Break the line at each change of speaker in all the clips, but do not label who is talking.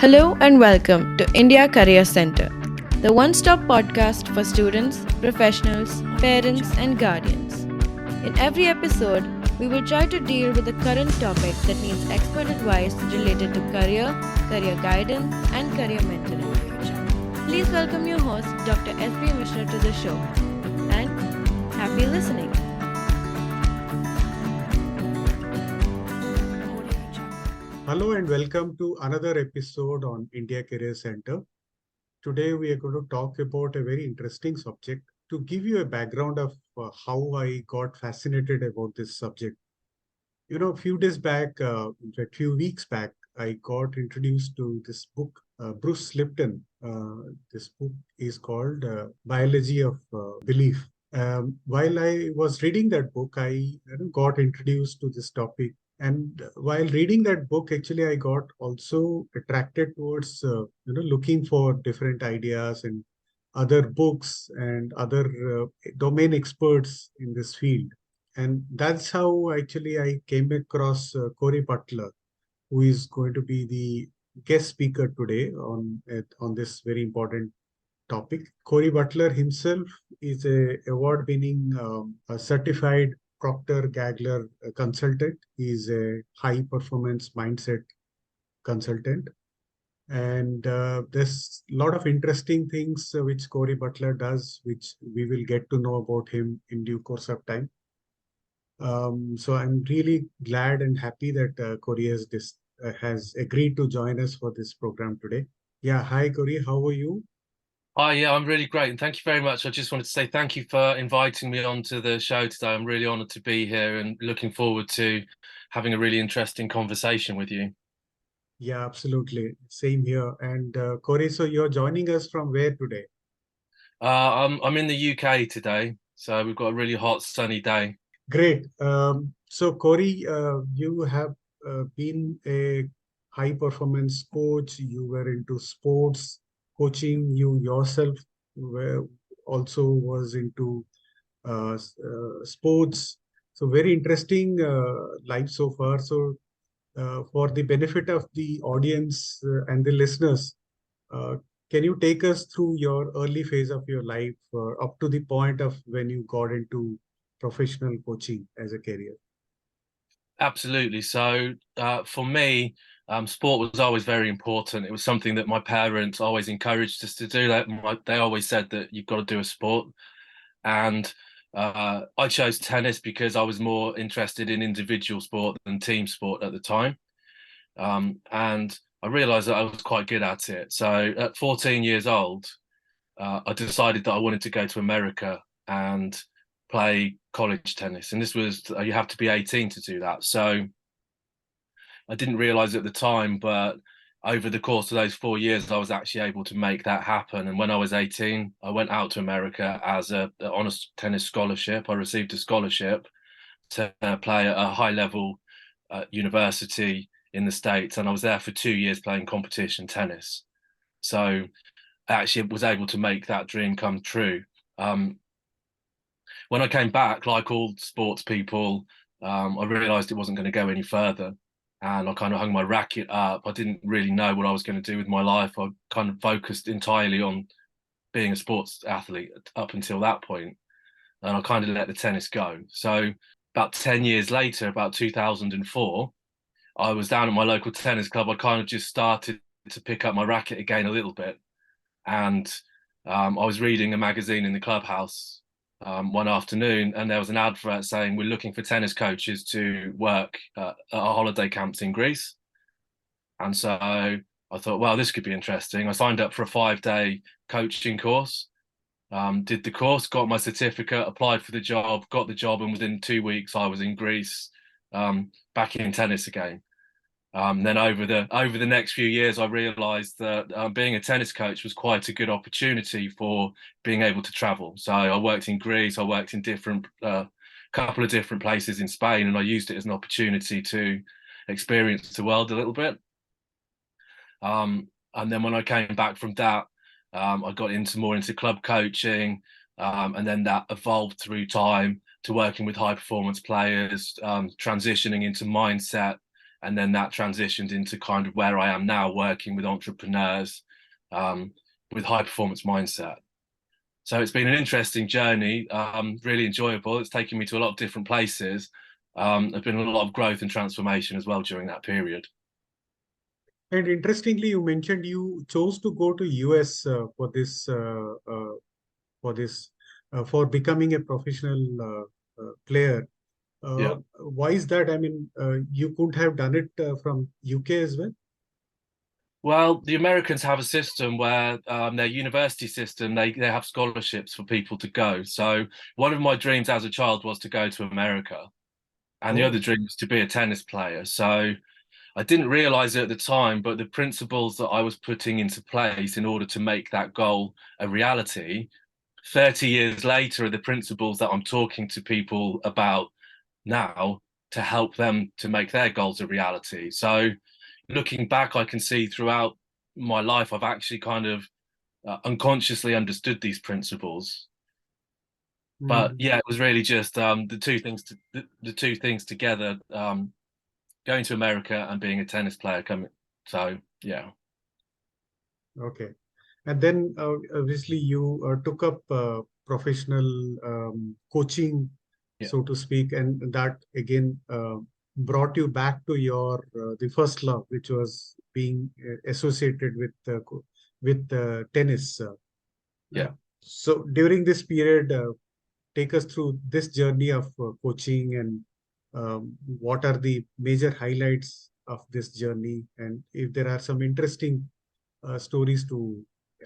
Hello and welcome to India Career Center, the one-stop podcast for students, professionals, parents, and guardians. In every episode, we will try to deal with a current topic that needs expert advice related to career guidance, and career mentoring. Please welcome your host, Dr. S.B. Mishra, to the show. And happy listening.
Hello and welcome to another episode on India Career Center. Today we are going to talk about a very interesting subject. To give you a background of how I got fascinated about this subject. A few days back, in fact, few weeks back, I got introduced to this book, Bruce Lipton. This book is called Biology of Belief. While I was reading that book, I got introduced to this topic. And while reading that book, actually, I got also attracted towards looking for different ideas and other books and other domain experts in this field. And that's how actually I came across Cory Butler, who is going to be the guest speaker today on this very important topic. Cory Butler himself is a award-winning a certified Proctor Gallagher consultant. He is a high-performance mindset consultant. And there's a lot of interesting things which Cory Butler does, which we will get to know about him in due course of time. So I'm really glad and happy that Cory has agreed to join us for this program today. Yeah, hi Cory, how are you?
Hi, yeah, I'm really great. And thank you very much. I just wanted to say thank you for inviting me onto the show today. I'm really honored to be here and looking forward to having a really interesting conversation with you.
Yeah, absolutely. Same here. And Cory, so you're joining us from where today?
I'm in the UK today, so we've got a really hot, sunny day.
Great. So Cory, you have been a high performance coach. You were into sports coaching. You yourself were also was into sports. So very interesting life so far. So for the benefit of the audience and the listeners, uh, can you take us through your early phase of your life up to the point of when you got into professional coaching as a career?
Absolutely. So for me, sport was always very important. It was something that my parents always encouraged us to do. They always said that you've got to do a sport. And I chose tennis because I was more interested in individual sport than team sport at the time. And I realized that I was quite good at it. So at 14 years old, I decided that I wanted to go to America and play college tennis. And this was, you have to be 18 to do that. So I didn't realize at the time, but over the course of those 4 years, I was actually able to make that happen. And when I was 18, I went out to America as an honest tennis scholarship. I received a scholarship to play at a high level university in the States. And I was there for 2 years playing competition tennis. So I actually was able to make that dream come true. When I came back, like all sports people, I realized it wasn't going to go any further. And I kind of hung my racket up. I didn't really know what I was going to do with my life. I kind of focused entirely on being a sports athlete up until that point. And I kind of let the tennis go. So about 10 years later, about 2004, I was down at my local tennis club. I kind of just started to pick up my racket again a little bit. And I was reading a magazine in the clubhouse one afternoon, and there was an advert saying we're looking for tennis coaches to work at our holiday camps in Greece. And so I thought, well, this could be interesting. I signed up for a 5-day coaching course, did the course, got my certificate, applied for the job, got the job, and within 2 weeks I was in Greece, back in tennis again. Then over the next few years, I realised that being a tennis coach was quite a good opportunity for being able to travel. So I worked in Greece, I worked in couple of different places in Spain, and I used it as an opportunity to experience the world a little bit. And then when I came back from that, I got more into club coaching, and then that evolved through time to working with high performance players, transitioning into mindset And then that transitioned into kind of where I am now, working with entrepreneurs with high performance mindset. So it's been an interesting journey, really enjoyable. It's taken me to a lot of different places. There's been a lot of growth and transformation as well during that period.
And interestingly, you mentioned you chose to go to US for this for becoming a professional player.
Yeah.
Why is that? I mean, you could have done it from UK as well.
Well, the Americans have a system where their university system, they have scholarships for people to go. So one of my dreams as a child was to go to America, and the
Oh.
other dream was to be a tennis player. So I didn't realize it at the time, but the principles that I was putting into place in order to make that goal a reality, 30 years later, are the principles that I'm talking to people about now to help them to make their goals a reality. So looking back, I can see throughout my life, I've actually kind of unconsciously understood these principles. But
Mhm.
yeah, it was really just the two things together, going to America and being a tennis player coming. So yeah.
Okay. And then obviously you took up professional coaching,
Yeah.
so to speak, and that again brought you back to your the first love, which was being associated with tennis. Uh,
Yeah.
so during this period, take us through this journey of coaching and what are the major highlights of this journey, and if there are some interesting stories to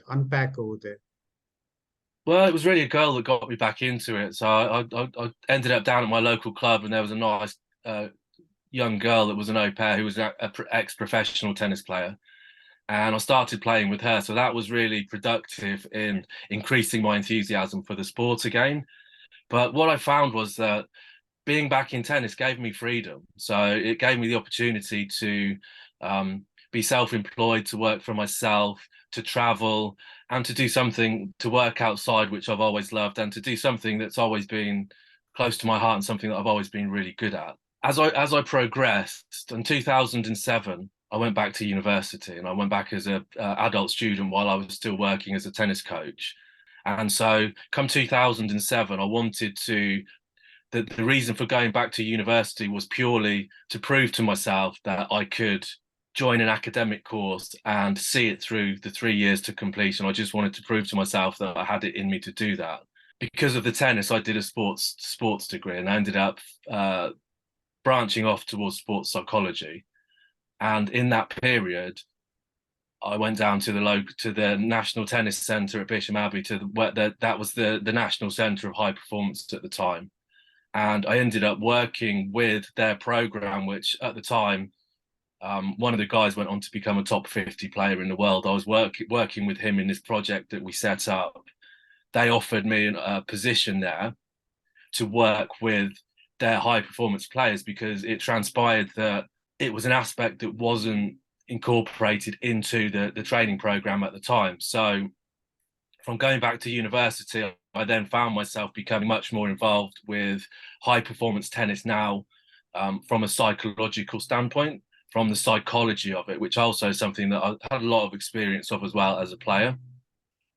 unpack over there.
Well, it was really a girl that got me back into it. So I ended up down at my local club, and there was a nice young girl that was an au pair who was an ex-professional tennis player. And I started playing with her. So that was really productive in increasing my enthusiasm for the sport again. But what I found was that being back in tennis gave me freedom. So it gave me the opportunity to be self-employed, to work for myself, to travel, and to do something, to work outside, which I've always loved, and to do something that's always been close to my heart and something that I've always been really good at. As I progressed in 2007, I went back to university, and I went back as a adult student while I was still working as a tennis coach. And so come 2007, I wanted to the reason for going back to university was purely to prove to myself that I could join an academic course and see it through the 3 years to completion. I just wanted to prove to myself that I had it in me to do that. Because of the tennis, I did a sports degree, and I ended up branching off towards sports psychology. And in that period, I went down to the National Tennis Centre at Bisham Abbey that was the national centre of high performance at the time. And I ended up working with their program, which at the time, one of the guys went on to become a top 50 player in the world. I was working with him in this project that we set up. They offered me a position there to work with their high performance players because it transpired that it was an aspect that wasn't incorporated into the training program at the time. So from going back to university, I then found myself becoming much more involved with high performance tennis now, from a psychological standpoint, from the psychology of it, which also is something that I had a lot of experience of as well as a player.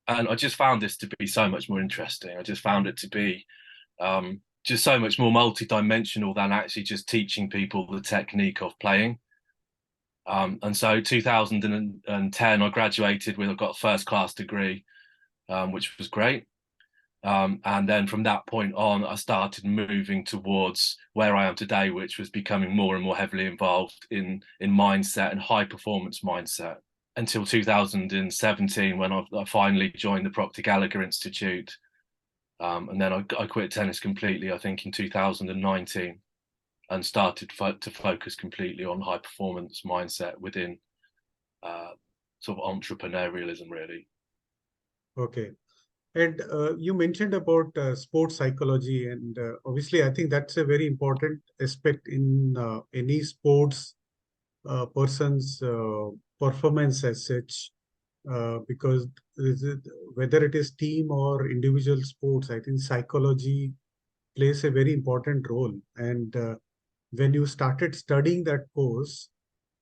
And I just found this to be so much more interesting. I just found it to be just so much more multi-dimensional than actually just teaching people the technique of playing. And so 2010, I graduated with, I got a first class degree, which was great. And then from that point on, I started moving towards where I am today, which was becoming more and more heavily involved in mindset and high performance mindset until 2017, when I finally joined the Proctor Gallagher Institute. And then I quit tennis completely, I think, in 2019, and started to focus completely on high performance mindset within sort of entrepreneurialism, really.
Okay. And you mentioned about sports psychology, and obviously, I think that's a very important aspect in any sports person's performance as such, because whether it is team or individual sports, I think psychology plays a very important role. And when you started studying that course,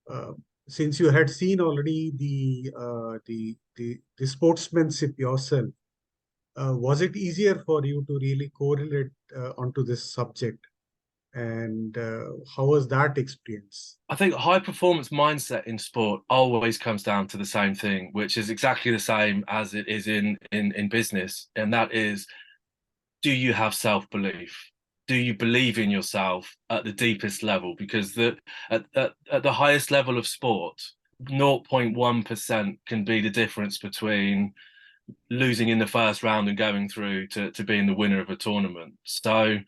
Uh, since you had seen already the sportsmanship yourself, was it easier for you to really correlate onto this subject? And how was that experience?
I think high performance mindset in sport always comes down to the same thing, which is exactly the same as it is in business, and that is, do you have self-belief? Do you believe in yourself at the deepest level? Because at the highest level of sport, 0.1% can be the difference between losing in the first round and going through to being the winner of a tournament. So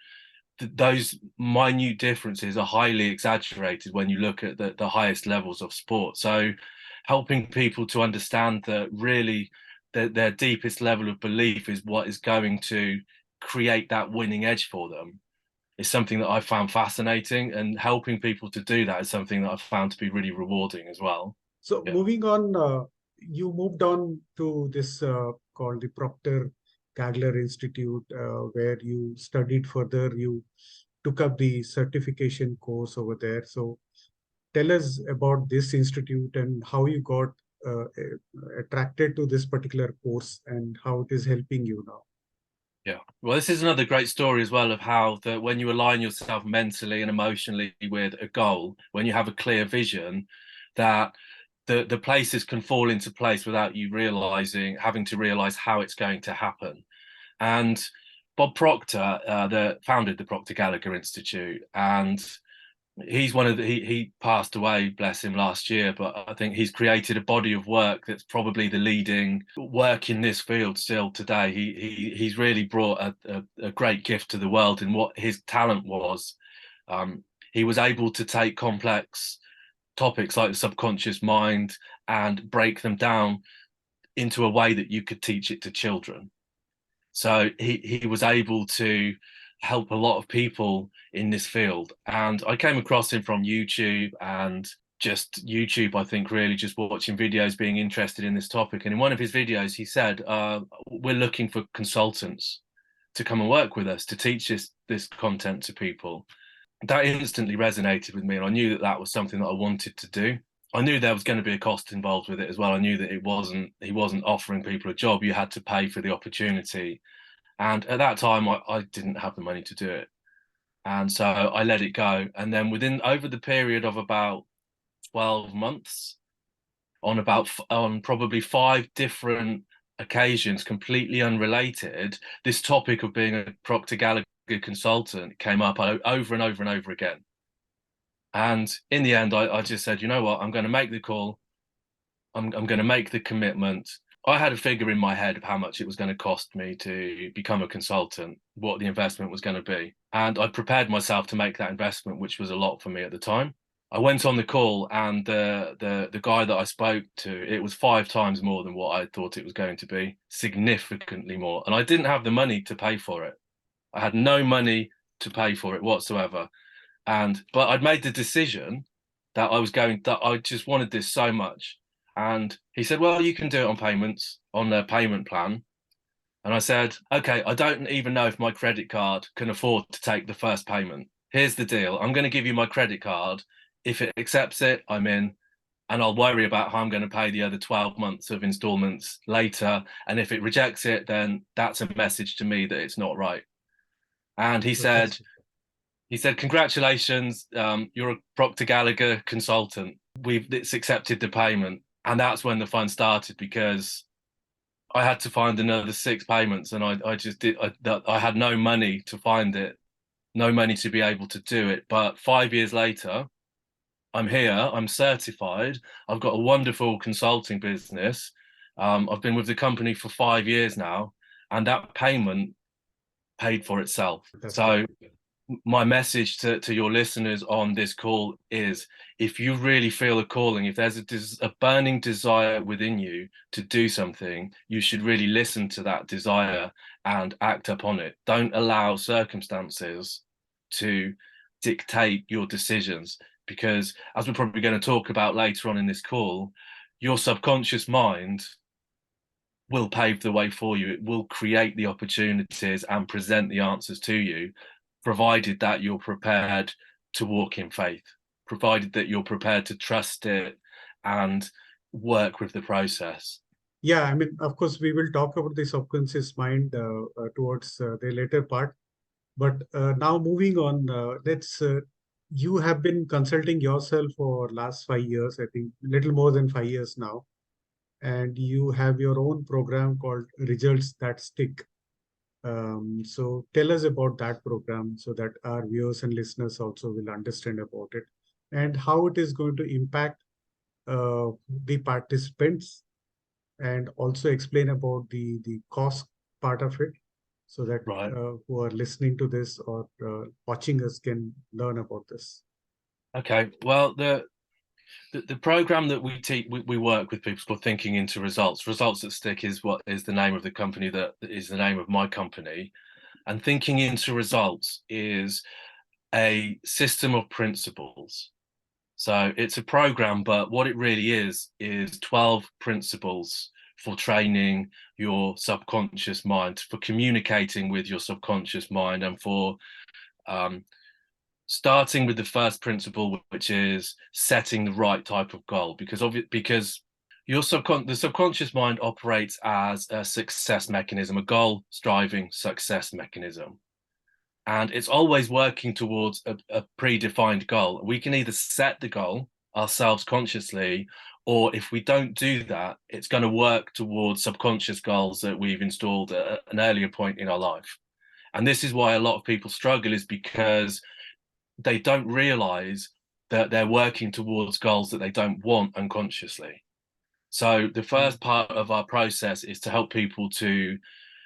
those minute differences are highly exaggerated when you look at the highest levels of sport. So helping people to understand that really their deepest level of belief is what is going to create that winning edge for them is something that I found fascinating, and helping people to do that is something that I found to be really rewarding as well.
So
Yeah.
moving on, you moved on to this called the Proctor Gallagher Institute, where you studied further. You took up the certification course over there. So tell us about this institute and how you got attracted to this particular course and how it is helping you now.
Yeah. Well, this is another great story as well of how that when you align yourself mentally and emotionally with a goal, when you have a clear vision, that the places can fall into place without you having to realize how it's going to happen. And Bob Proctor, founded the Proctor Gallagher Institute, and he's one of he passed away, bless him, last year, but I think he's created a body of work that's probably the leading work in this field still today. He's really brought a great gift to the world in what his talent was. He was able to take complex topics like the subconscious mind and break them down into a way that you could teach it to children. So he was able to help a lot of people in this field. And I came across him from YouTube, and just YouTube, I think, really just watching videos, being interested in this topic. And in one of his videos, he said, we're looking for consultants to come and work with us to teach this content to people. That instantly resonated with me, and I knew that that was something that I wanted to do. I knew there was going to be a cost involved with it as well. I knew that he wasn't offering people a job. You had to pay for the opportunity. And at that time, I didn't have the money to do it. And so I let it go. And then over the period of about 12 months, on probably 5 different occasions, completely unrelated, this topic of being a Proctor Gallagher consultant came up over and over and over again. And in the end, I just said, you know what, I'm going to make the call. I'm going to make the commitment. I had a figure in my head of how much it was going to cost me to become a consultant, what the investment was going to be. And I prepared myself to make that investment, which was a lot for me at the time. I went on the call, and the guy that I spoke to, it was 5 times more than what I thought it was going to be, significantly more. And I didn't have the money to pay for it. I had no money to pay for it whatsoever. But I'd made the decision that I just wanted this so much. And he said, well, you can do it on payments, on a payment plan. And I said, okay, I don't even know if my credit card can afford to take the first payment. Here's the deal. I'm going to give you my credit card. If it accepts it, I'm in. And I'll worry about how I'm going to pay the other 12 months of installments later. And if it rejects it, then that's a message to me that it's not right. And he said, congratulations, you're a Proctor Gallagher consultant. It's accepted the payment. And that's when the fun started, because I had to find another 6 payments, and I just did. I had no money to find it, no money to be able to do it. But 5 years later, I'm here. I'm certified. I've got a wonderful consulting business. I've been with the company for 5 years now, and that payment paid for itself. So my message to your listeners on this call is, if you really feel a calling, if there's a burning desire within you to do something, you should really listen to that desire and act upon it. Don't allow circumstances to dictate your decisions, because as we're probably going to talk about later on in this call, your subconscious mind will pave the way for you. It will create the opportunities and present the answers to you, provided that you're prepared to walk in faith, provided that you're prepared to trust it and work with the process.
Yeah, I mean, of course, we will talk about the subconscious mind towards the later part. But now moving on, you have been consulting yourself for last 5 years, I think, little more than 5 years now, and you have your own program called Results That Stick. So tell us about that program so that our viewers and listeners also will understand about it and how it is going to impact the participants, and also explain about the cost part of it so that
Right.
who are listening to this or watching us can learn about this.
Okay. Well, the program that we teach, we work with people called Thinking into Results. Results at Stick is what is the name of the company, that is the name of my company. And Thinking into Results is a system of principles. So it's a program, but what it really is 12 principles for training your subconscious mind, for communicating with your subconscious mind, and for starting with the first principle, which is setting the right type of goal. Because the subconscious mind operates as a success mechanism, a goal striving success mechanism. And it's always working towards a predefined goal. We can either set the goal ourselves consciously, or if we don't do that, it's going to work towards subconscious goals that we've installed at an earlier point in our life. And this is why a lot of people struggle, is because they don't realize that they're working towards goals that they don't want unconsciously. So the first part of our process is to help people to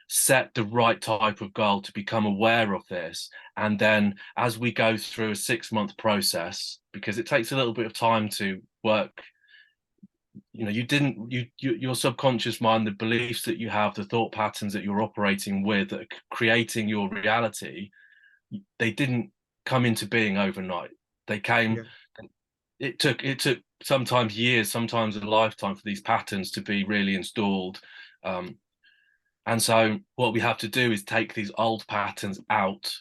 set the right type of goal, to become aware of this. And then as we go through a 6-month process, because it takes a little bit of time to work, your subconscious mind, the beliefs that you have, the thought patterns that you're operating with, that are creating your reality, they didn't come into being overnight. They came, yeah. It took sometimes years, sometimes a lifetime for these patterns to be really installed. And so what we have to do is take these old patterns out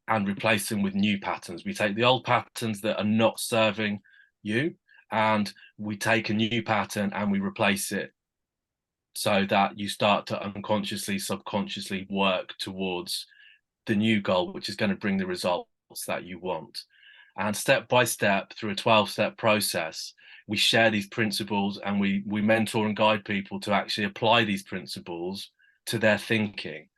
and replace them with new patterns. We take the old patterns that are not serving you, and we take a new pattern and we replace it, so that you start to unconsciously, subconsciously work towards the new goal, which is going to bring the results that you want. And step by step, through a 12-step process, we share these principles, and we mentor and guide people to actually apply these principles to their thinking,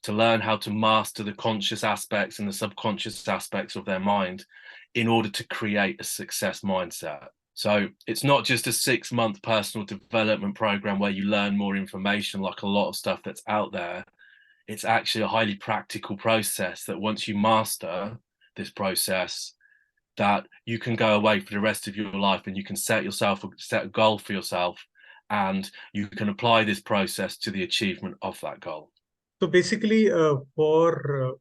to learn how to master the conscious aspects and the subconscious aspects of their mind in order to create a success mindset. So it's not just a 6-month personal development program where you learn more information like a lot of stuff that's out there. It's actually a highly practical process that once you master this process, that you can go away for the rest of your life and you can set a goal for yourself, and you can apply this process to the achievement of that goal.
So basically, for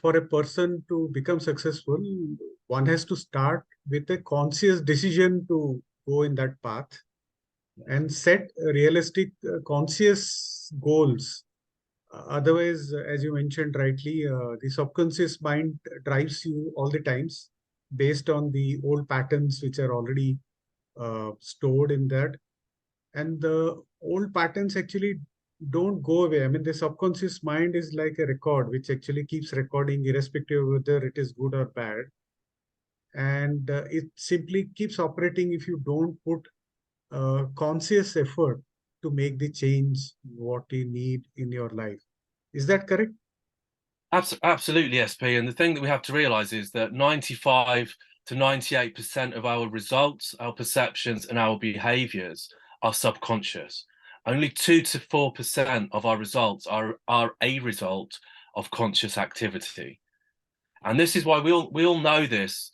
a person to become successful, one has to start with a conscious decision to go in that path and set realistic, conscious goals. Otherwise, as you mentioned rightly, the subconscious mind drives you all the times based on the old patterns which are already stored in that. And the old patterns actually don't go away. I mean, the subconscious mind is like a record which actually keeps recording irrespective of whether it is good or bad. And it simply keeps operating if you don't put conscious effort to make the change what you need in your life. Is that correct?
Absolutely, SP. And the thing that we have to realize is that 95 to 98% of our results, our perceptions, and our behaviors are subconscious. Only 2 to 4% of our results are a result of conscious activity. And this is why we all know this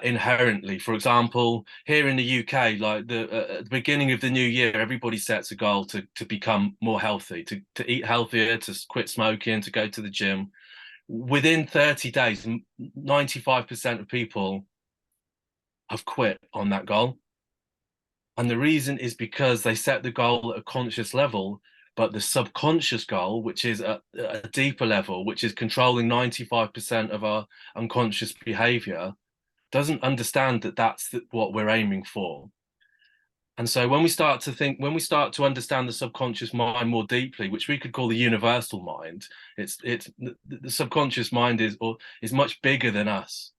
inherently. For example, here in the UK, like at the beginning of the new year, everybody sets a goal to become more healthy, to eat healthier, to quit smoking, to go to the gym. Within 30 days, 95% of people have quit on that goal. And the reason is because they set the goal at a conscious level, but the subconscious goal, which is a deeper level, which is controlling 95% of our unconscious behavior, doesn't understand that that's what we're aiming for. And so when we start to understand the subconscious mind more deeply, which we could call the universal mind, it's the subconscious mind is much bigger than us.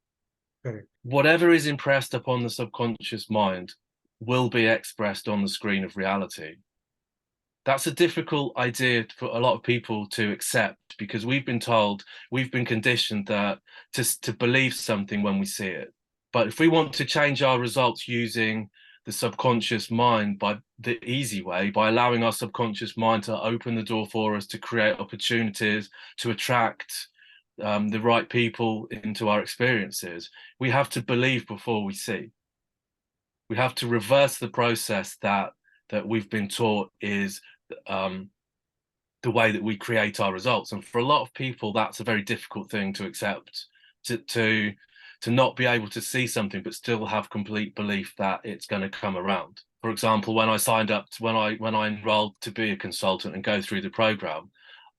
Correct.
Whatever is impressed upon the subconscious mind will be expressed on the screen of reality. That's a difficult idea for a lot of people to accept, because we've been conditioned that to believe something when we see it. But if we want to change our results using the subconscious mind by the easy way, by allowing our subconscious mind to open the door for us to create opportunities, to attract the right people into our experiences, we have to believe before we see. We have to reverse the process that we've been taught is the way that we create our results. And for a lot of people, that's a very difficult thing to accept, to not be able to see something but still have complete belief that it's going to come around. For example, when I signed up when I enrolled to be a consultant and go through the program,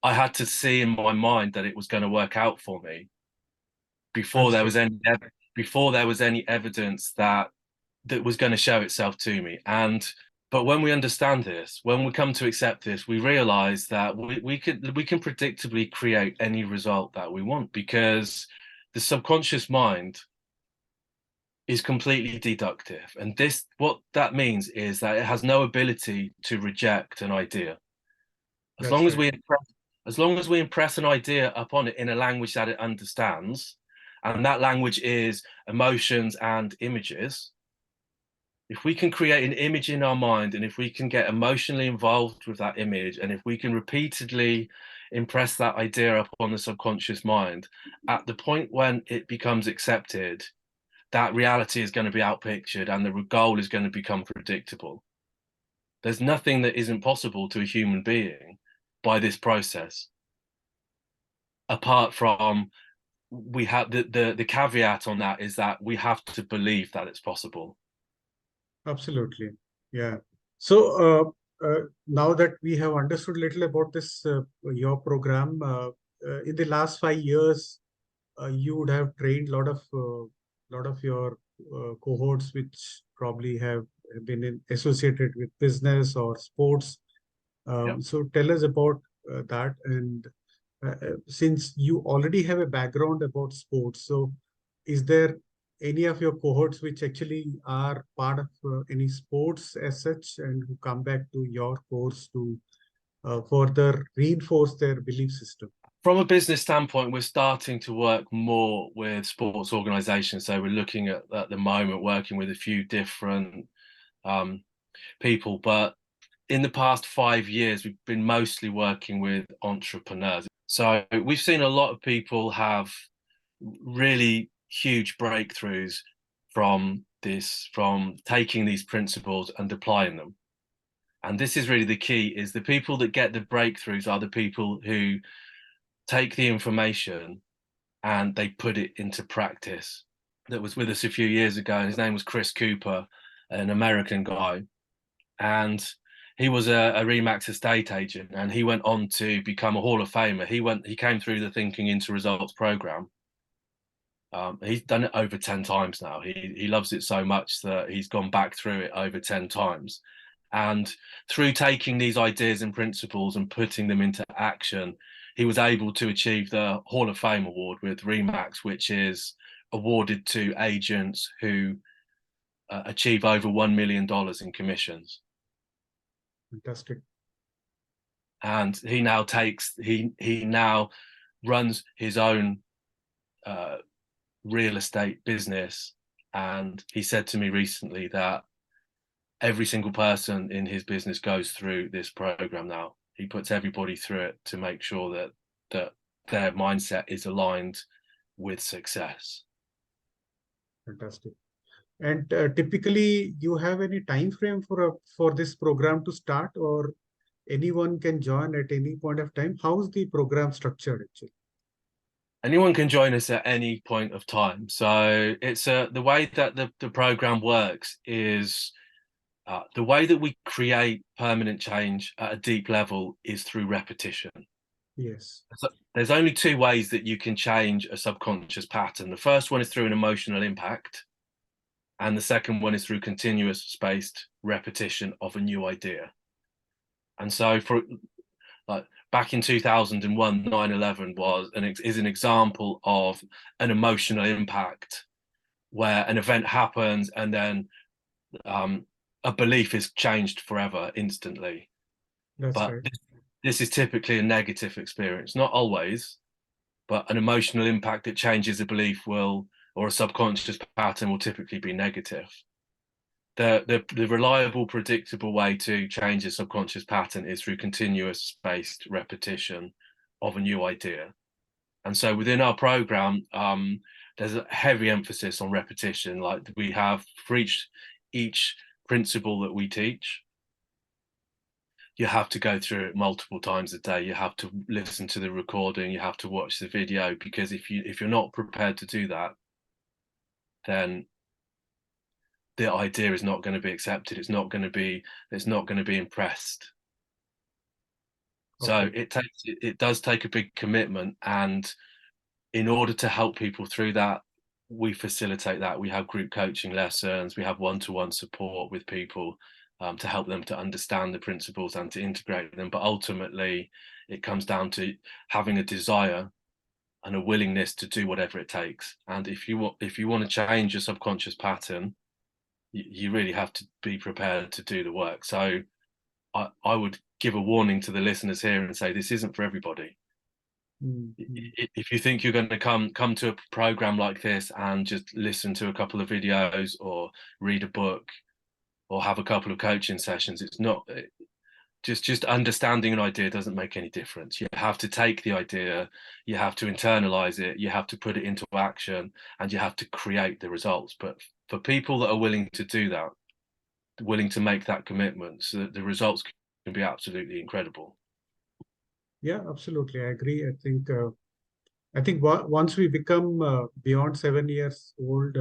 I had to see in my mind that it was going to work out for me before there was any evidence that was going to show itself to me. But when we understand this, when we come to accept this, we realize that we can predictably create any result that we want, because the subconscious mind is completely deductive. And what that means is that it has no ability to reject an idea. As long as we impress an idea upon it in a language that it understands, and that language is emotions and images, if we can create an image in our mind, and if we can get emotionally involved with that image, and if we can repeatedly impress that idea upon the subconscious mind, at the point when it becomes accepted, that reality is going to be outpictured and the goal is going to become predictable. There's nothing that isn't possible to a human being by this process, apart from we have the caveat on that is that we have to believe that it's possible.
Absolutely. Yeah. So now that we have understood a little about this, your program, in the last 5 years, you would have trained a lot of your cohorts, which probably have been associated with business or sports. So tell us about that. And since you already have a background about sports, so is there any of your cohorts which actually are part of any sports as such, and who come back to your course to further reinforce their belief system?
From a business standpoint, we're starting to work more with sports organizations. So we're looking at the moment working with a few different people. But in the past 5 years, we've been mostly working with entrepreneurs. So we've seen a lot of people have really huge breakthroughs from taking these principles and applying them. And this is really the key, is the people that get the breakthroughs are the people who take the information and they put it into practice. That was with us a few years ago, and his name was Chris Cooper, an American guy. And he was a Remax estate agent, and he went on to become a Hall of Famer. He came through the Thinking into Results program. He's done it over 10 times now. He loves it so much that he's gone back through it over 10 times. And through taking these ideas and principles and putting them into action, he was able to achieve the Hall of Fame award with Remax, which is awarded to agents who achieve over $1 million in commissions.
Fantastic.
And he now runs his own real estate business. And he said to me recently that every single person in his business goes through this program now. He puts everybody through it to make sure that their mindset is aligned with success.
Fantastic. And typically, you have any time frame for this program to start, or anyone can join at any point of time? How's the program structured actually?
Anyone can join us at any point of time. So it's the way that the program works is the way that we create permanent change at a deep level is through repetition.
Yes.
So there's only two ways that you can change a subconscious pattern. The first one is through an emotional impact, and the second one is through continuous spaced repetition of a new idea. And so, for like back in 2001, 9/11 is an example of an emotional impact where an event happens and then a belief is changed forever instantly.
That's
But
right.
this is typically a negative experience, not always, but an emotional impact that changes a belief or a subconscious pattern will typically be negative. The reliable, predictable way to change a subconscious pattern is through continuous spaced repetition of a new idea. And so within our program, there's a heavy emphasis on repetition. Like we have for each principle that we teach, you have to go through it multiple times a day. You have to listen to the recording, you have to watch the video, because if you're not prepared to do that, then the idea is not going to be accepted. It's not going to be impressed. So
Okay.
it does take a big commitment, and in order to help people through that, we facilitate that. We have group coaching lessons, we have one-to-one support with people to help them to understand the principles and to integrate them. But ultimately, it comes down to having a desire and a willingness to do whatever it takes. And if you want to change your subconscious pattern, you really have to be prepared to do the work. So I would give a warning to the listeners here and say this isn't for everybody.
Mm-hmm.
If you think you're going to come to a program like this and just listen to a couple of videos or read a book or have a couple of coaching sessions, it's not just understanding an idea doesn't make any difference. You have to take the idea, you have to internalize it, you have to put it into action, and you have to create the results. But for people that are willing to do that, willing to make that commitment, so that the results can be absolutely incredible.
Yeah, absolutely. I agree. I think once we become beyond 7 years old,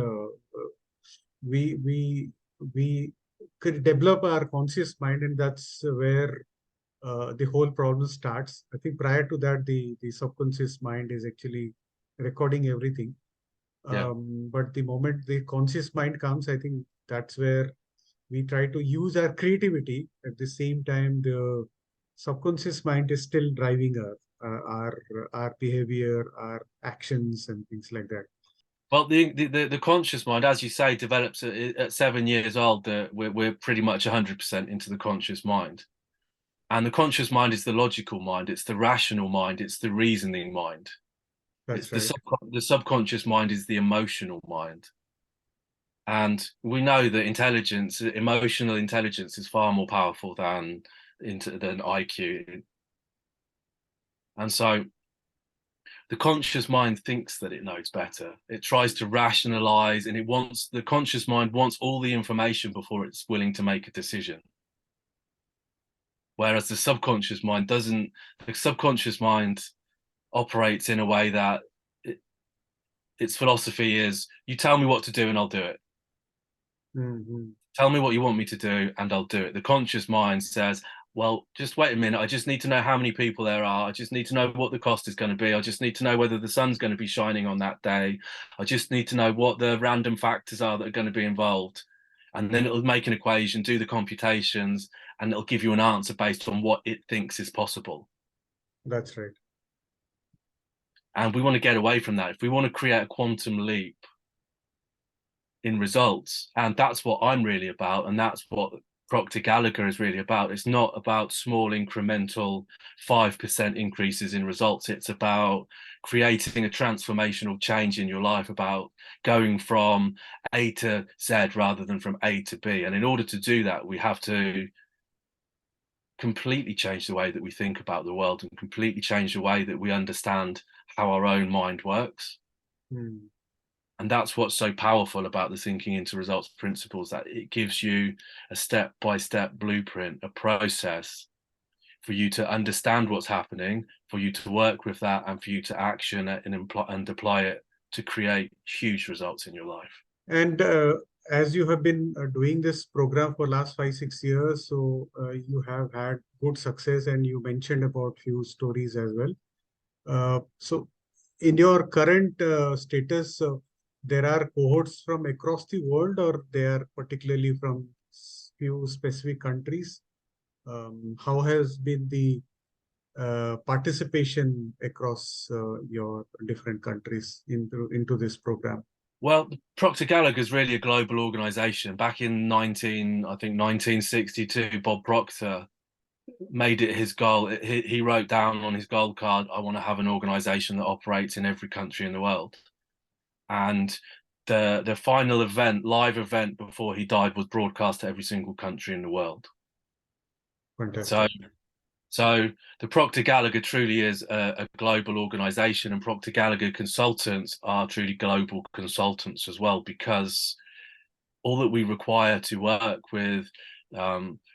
we we could develop our conscious mind, and that's where the whole problem starts. I think prior to that, the subconscious mind is actually recording everything.
Yeah.
But the moment the conscious mind comes, I think that's where we try to use our creativity. At the same time, the subconscious mind is still driving our behavior, our actions, and things like that.
Well, the conscious mind, as you say, develops at 7 years old. We're pretty much 100% into the conscious mind, and the conscious mind is the logical mind. It's the rational mind. It's the reasoning mind. It's
That's right.
the subconscious mind is the emotional mind. And we know that emotional intelligence, is far more powerful than IQ. And so the conscious mind thinks that it knows better. It tries to rationalize, and the conscious mind wants all the information before it's willing to make a decision. Whereas the subconscious mind doesn't. The subconscious mind operates in a way that its philosophy is, you tell me what to do and I'll do it.
Mm-hmm.
Tell me what you want me to do and I'll do it. The conscious mind says, well, just wait a minute. I just need to know how many people there are. I just need to know what the cost is going to be. I just need to know whether the sun's going to be shining on that day. I just need to know what the random factors are that are going to be involved. And then it'll make an equation, do the computations, and it'll give you an answer based on what it thinks is possible.
That's right.
And we want to get away from that. If we want to create a quantum leap in results, and that's what I'm really about, and that's what Proctor Gallagher is really about. It's not about small incremental 5% increases in results. It's about creating a transformational change in your life, about going from A to Z rather than from A to B. And in order to do that, we have to completely change the way that we think about the world and completely change the way that we understand how our own mind works.
Mm.
And that's what's so powerful about the thinking into results principles, that it gives you a step-by-step blueprint, a process for you to understand what's happening, for you to work with that, and for you to action it and apply it to create huge results in your life.
And as you have been doing this program for last 5, 6 years, so you have had good success, and you mentioned about few stories as well. So in your current status, there are cohorts from across the world, or they are particularly from few specific countries? How has been the participation across your different countries into this program?
Well, Proctor Gallagher is really a global organization. Back in 1962, Bob Proctor made it his goal. He wrote down on his gold card, I want to have an organization that operates in every country in the world. And the final event, live event before he died, was broadcast to every single country in the world.
Fantastic.
So the Proctor Gallagher truly is a global organization, and Proctor Gallagher consultants are truly global consultants as well, because all that we require to work with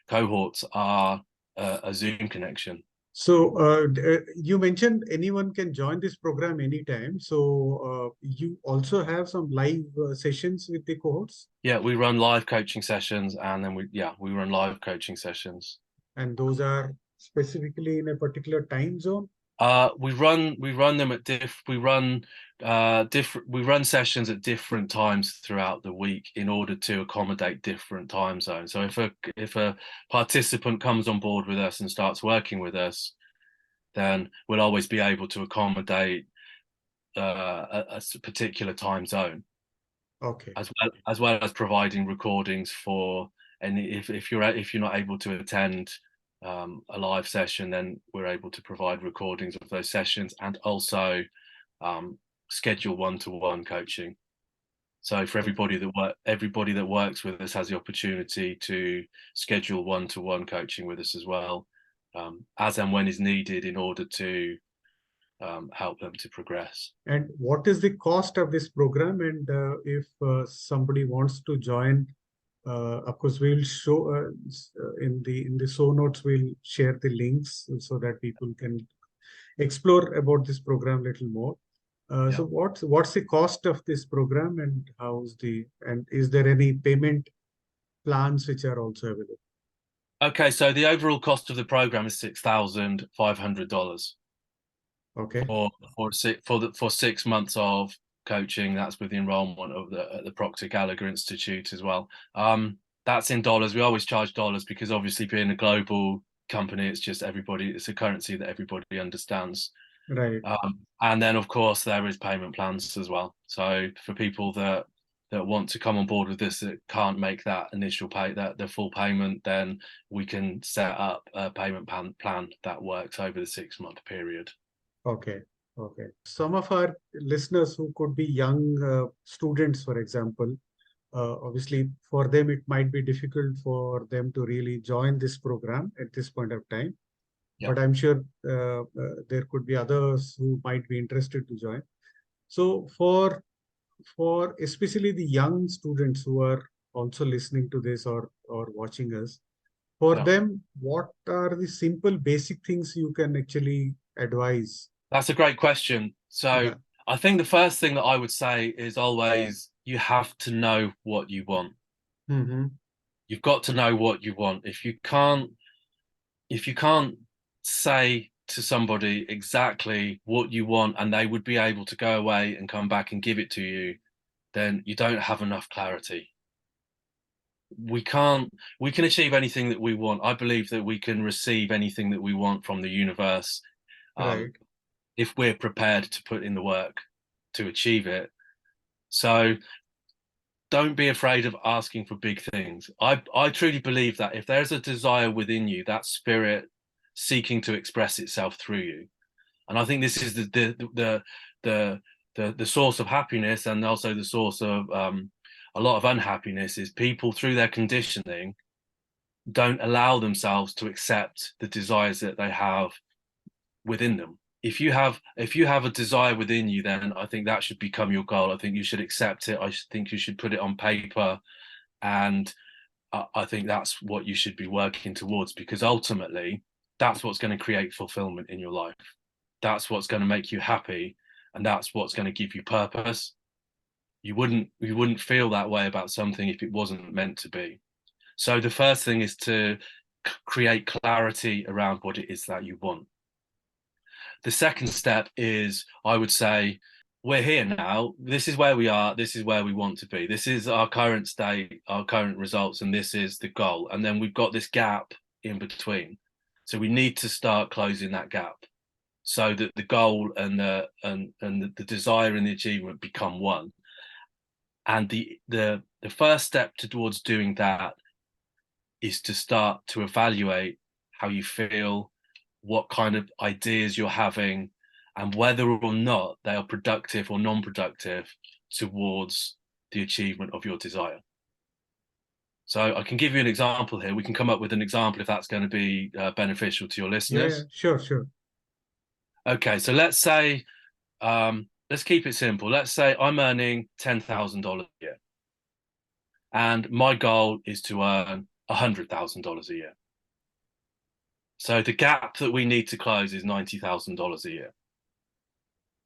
cohorts are a Zoom connection.
So you mentioned anyone can join this program anytime. So you also have some live sessions with the cohorts,
Yeah, we run live coaching sessions, and then we run live coaching sessions.
and those are specifically in a particular time zone.
We run them at we run sessions at different times throughout the week in order to accommodate different time zones. So if a participant comes on board with us and starts working with us, then we'll always be able to accommodate a particular time zone.
Okay.
As well as providing recordings for any if you're not able to attend a live session, then we're able to provide recordings of those sessions, and also schedule one-to-one coaching. So for everybody that works with us has the opportunity to schedule one-to-one coaching with us as well, as and when is needed in order to help them to progress.
And what is the cost of this program? And if somebody wants to join, of course, we'll show in the show notes. We'll share the links so that people can explore about this program a little more. So what's the cost of this program, and is there any payment plans which are also available?
Okay, so the overall cost of the program is $6,500.
Okay.
For 6 months of coaching. That's with the enrollment of the Proctor Gallagher Institute as well. That's in dollars. We always charge dollars because obviously being a global company, it's a currency that everybody understands.
Right.
And then of course there is payment plans as well. So for people that want to come on board with this, that can't make that initial the full payment, then we can set up a payment plan that works over the 6-month period.
Okay. Okay. Some of our listeners who could be young students, for example, obviously for them it might be difficult for them to really join this program at this point of time.
Yeah.
But I'm sure there could be others who might be interested to join. So for especially the young students who are also listening to this or watching us, for them, what are the simple basic things you can actually advise?
That's a great question. So I think the first thing that I would say is always you have to know what you want.
Mm-hmm.
You've got to know what you want. If you can't say to somebody exactly what you want and they would be able to go away and come back and give it to you, then you don't have enough clarity. We can achieve anything that we want. I believe that we can receive anything that we want from the universe.
Right.
If we're prepared to put in the work to achieve it. So don't be afraid of asking for big things. I truly believe that if there's a desire within you, that spirit seeking to express itself through you. And I think this is the source of happiness, and also the source of a lot of unhappiness, is people through their conditioning don't allow themselves to accept the desires that they have within them. If you have a desire within you, then I think that should become your goal. I think you should accept it. I think you should put it on paper, and I think that's what you should be working towards, because ultimately that's what's going to create fulfillment in your life. That's what's going to make you happy, and that's what's going to give you purpose. You wouldn't feel that way about something if it wasn't meant to be. So the first thing is to create clarity around what it is that you want. The second step is, I would say, we're here now. This is where we are. This is where we want to be. This is our current state, our current results, and this is the goal. And then we've got this gap in between. So we need to start closing that gap so that the goal and the desire and the achievement become one. And the first step towards doing that is to start to evaluate how you feel, what kind of ideas you're having, and whether or not they are productive or non-productive towards the achievement of your desire. So I can give you an example here. We can come up with an example if that's going to be beneficial to your listeners.
Yeah, sure.
Okay, so let's say, let's keep it simple. Let's say I'm earning $10,000 a year, and my goal is to earn $100,000 a year. So the gap that we need to close is $90,000 a year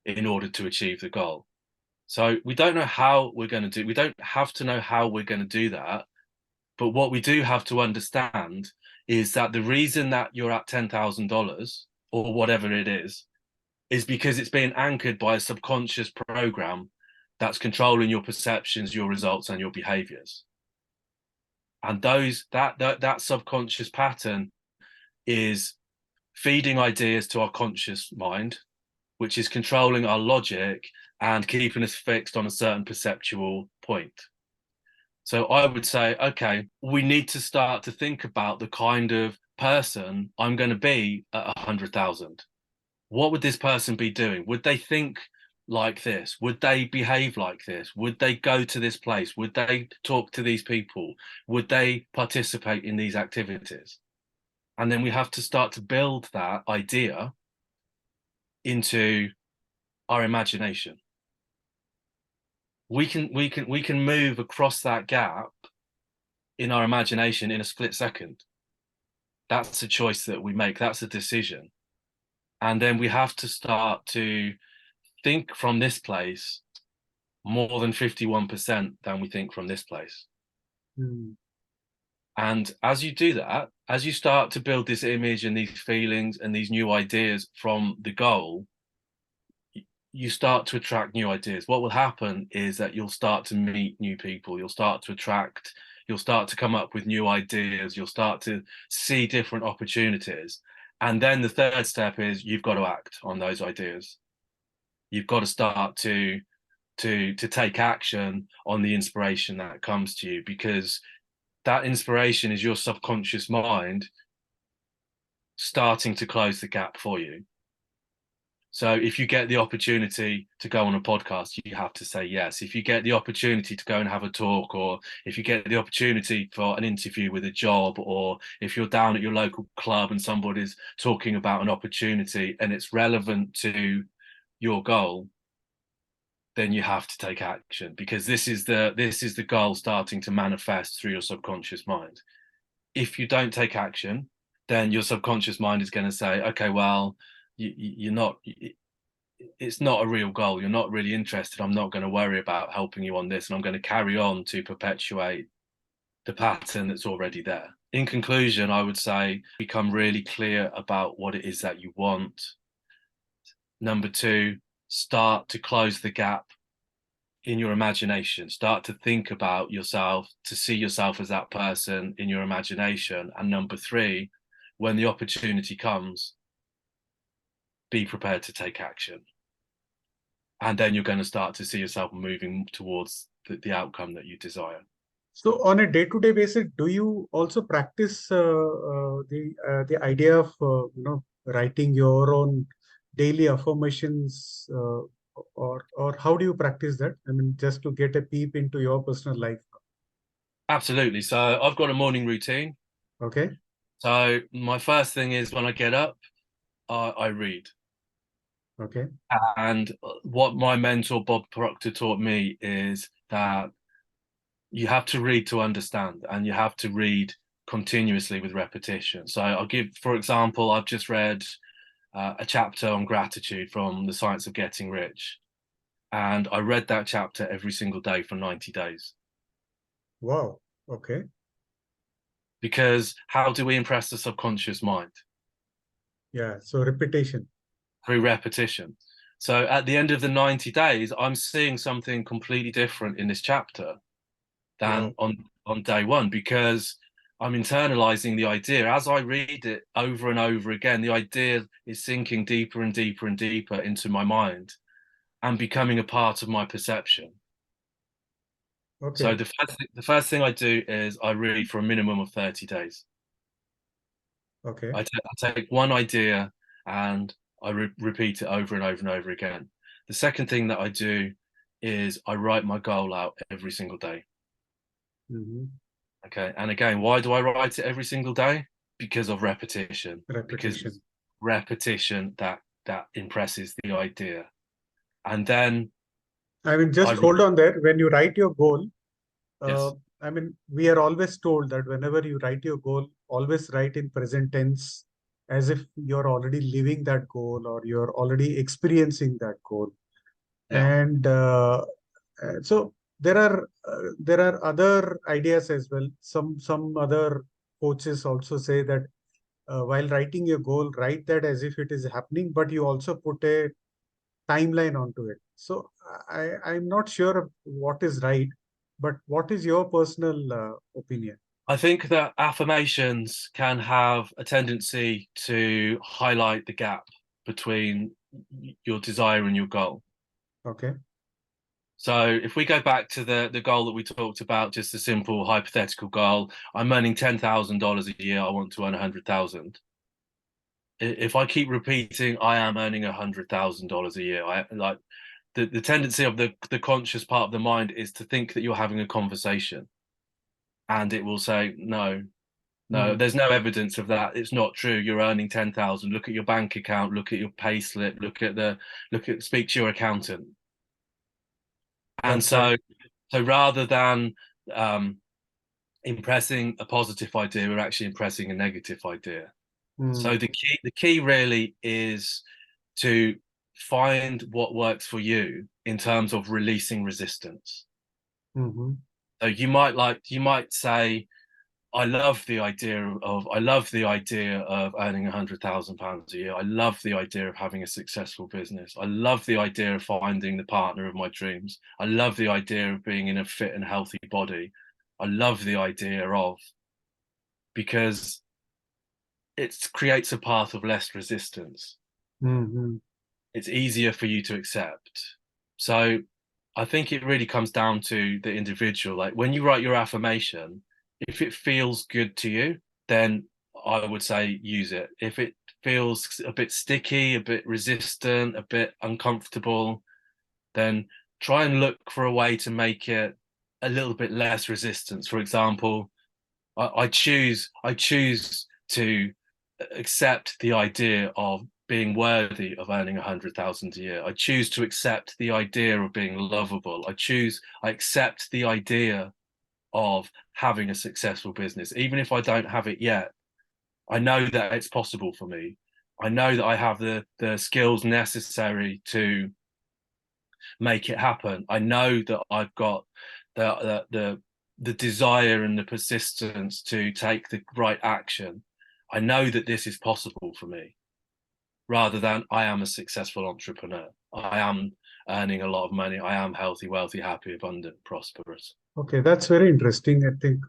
in order to achieve the goal. So we don't know how we're going to do, we don't have to know how we're going to do that. But what we do have to understand is that the reason that you're at $10,000 or whatever it is because it's being anchored by a subconscious program that's controlling your perceptions, your results, and your behaviors. And that subconscious pattern is feeding ideas to our conscious mind, which is controlling our logic and keeping us fixed on a certain perceptual point. So I would say, okay, we need to start to think about the kind of person I'm going to be at 100,000. What would this person be doing? Would they think like this? Would they behave like this? Would they go to this place? Would they talk to these people? Would they participate in these activities? And then we have to start to build that idea into our imagination. We can move across that gap in our imagination in a split second. That's a choice that we make. That's a decision. And then we have to start to think from this place more than 51% than we think from this place. And as you do that, as you start to build this image and these feelings and these new ideas from the goal, you start to attract new ideas. What will happen is that you'll start to meet new people. You'll start to come up with new ideas. You'll start to see different opportunities. And then the third step is you've got to act on those ideas. You've got to start to take action on the inspiration that comes to you, because that inspiration is your subconscious mind starting to close the gap for you. So if you get the opportunity to go on a podcast, you have to say yes. If you get the opportunity to go and have a talk, or if you get the opportunity for an interview with a job, or if you're down at your local club and somebody's talking about an opportunity and it's relevant to your goal, then you have to take action, because this is the goal starting to manifest through your subconscious mind. If you don't take action, then your subconscious mind is going to say, okay, well, you're not, it's not a real goal. You're not really interested. I'm not going to worry about helping you on this. And I'm going to carry on to perpetuate the pattern that's already there. In conclusion, I would say become really clear about what it is that you want. Number two, start to close the gap in your imagination. Start to think about yourself, to see yourself as that person in your imagination. And number three, when the opportunity comes, be prepared to take action. And then you're going to start to see yourself moving towards the outcome that you desire.
So on a day-to-day basis, do you also practice the idea of writing your own daily affirmations, or how do you practice that? I mean, just to get a peep into your personal life.
Absolutely. So I've got a morning routine.
Okay.
So my first thing is when I get up, I read.
Okay.
And what my mentor Bob Proctor taught me is that you have to read to understand, and you have to read continuously with repetition. So I'll give, for example, I've just read a chapter on gratitude from The Science of Getting Rich. And I read that chapter every single day for 90 days.
Wow. Okay.
Because how do we impress the subconscious mind?
Yeah. So repetition.
through repetition. So at the end of the 90 days, I'm seeing something completely different in this chapter than
Wow.
on day one, because I'm internalizing the idea. As I read it over and over again, the idea is sinking deeper and deeper and deeper into my mind and becoming a part of my perception. So
Okay.
the first thing I do is I read for a minimum of 30 days.
Okay.
I take one idea and I repeat it over and over and over again. The second thing that I do is I write my goal out every single day.
Hmm.
Okay. And again, why do I write it every single day? Because of repetition. Because it's
Repetition.
repetition that impresses the idea. And then
I mean,
I
just hold on there. When you write your goal, uh,
yes,
I mean, we are always told that whenever you write your goal, always write in present tense as if you're already living that goal or you're already experiencing that goal.
yeah.
And so there are other ideas as well. Some other coaches also say that while writing your goal, write that as if it is happening, but you also put a timeline onto it. So I'm not sure of what is right, but what is your personal opinion?
I think that affirmations can have a tendency to highlight the gap between your desire and your goal.
Okay.
So if we go back to the goal that we talked about, just a simple hypothetical goal, I'm earning $10,000 a year. I want to earn 100,000. If I keep repeating, I am earning $100,000 a year, I like the tendency of the conscious part of the mind is to think that you're having a conversation, and it will say, no,
Hmm.
there's no evidence of that. It's not true. You're earning 10,000. Look at your bank account. Look at your pay slip. Speak to your accountant. And
That's right.
so rather than um, impressing a positive idea, we're actually impressing a negative idea. So
Hmm.
the key really is to find what works for you in terms of releasing resistance.
Hmm.
So you might say, I love the idea of earning £100,000 a year. I love the idea of having a successful business. I love the idea of finding the partner of my dreams. I love the idea of being in a fit and healthy body. I love the idea of, because it creates a path of less resistance.
Hmm.
It's easier for you to accept. So I think it really comes down to the individual. Like when you write your affirmation, if it feels good to you, then I would say use it. If it feels a bit sticky, a bit resistant, a bit uncomfortable, then try and look for a way to make it a little bit less resistance. For example, I choose to accept the idea of being worthy of earning 100,000 a year. I choose to accept the idea of being lovable. I accept the idea of having a successful business. Even if I don't have it yet, I know that it's possible for me. I know that I have the skills necessary to make it happen. I know that I've got the desire and the persistence to take the right action. I know that this is possible for me, rather than I am a successful entrepreneur. I am earning a lot of money. I am healthy, wealthy, happy, abundant, prosperous.
Okay, that's very interesting. I think,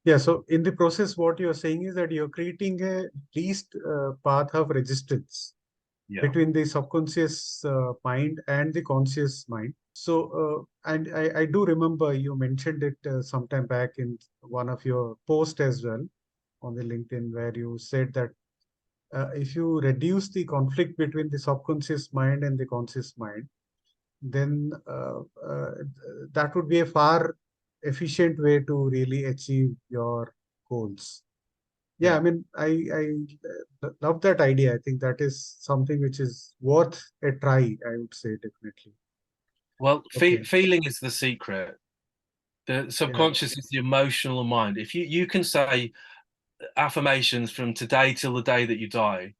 yeah. So in the process, what you're saying is that you're creating a least path of resistance
Yeah.
between the subconscious mind and the conscious mind. So, and I do remember you mentioned it sometime back in one of your posts as well on the LinkedIn, where you said that if you reduce the conflict between the subconscious mind and the conscious mind, then that would be a far efficient way to really achieve your goals. Yeah, I
Yeah.
mean, I love that idea. I think that is something which is worth a try, I would say, definitely.
Well,
Okay.
feeling is the secret. The
Yeah.
subconscious is the emotional mind. If you can say affirmations from today till the day that you die,